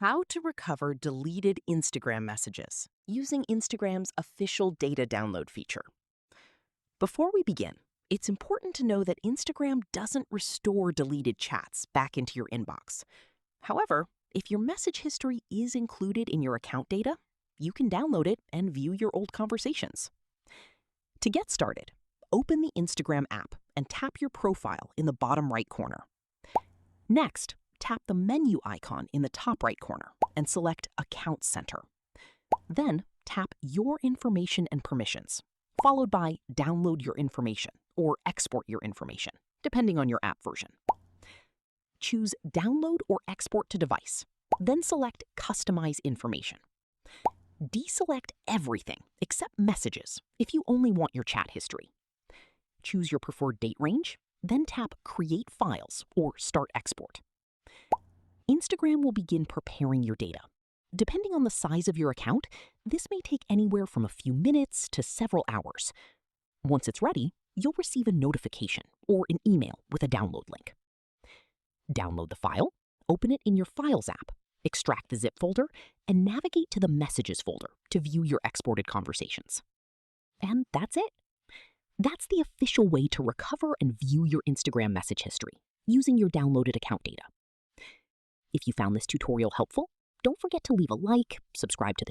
How to recover deleted Instagram messages using Instagram's official data download feature. Before we begin, it's important to know that Instagram doesn't restore deleted chats back into your inbox. However, if your message history is included in your account data, you can download it and view your old conversations. To get started, open the Instagram app and tap your profile in the bottom right corner. Next, tap the menu icon in the top right corner and select Account Center. Then, tap Your Information and Permissions, followed by Download Your Information or Export Your Information, depending on your app version. Choose Download or Export to Device, then select Customize Information. Deselect everything except messages if you only want your chat history. Choose your preferred date range, then tap Create Files or Start Export. Instagram will begin preparing your data. Depending on the size of your account, this may take anywhere from a few minutes to several hours. Once it's ready, you'll receive a notification or an email with a download link. Download the file, open it in your Files app, extract the zip folder, and navigate to the Messages folder to view your exported conversations. And that's it. That's the official way to recover and view your Instagram message history using your downloaded account data. If you found this tutorial helpful, don't forget to leave a like, subscribe to the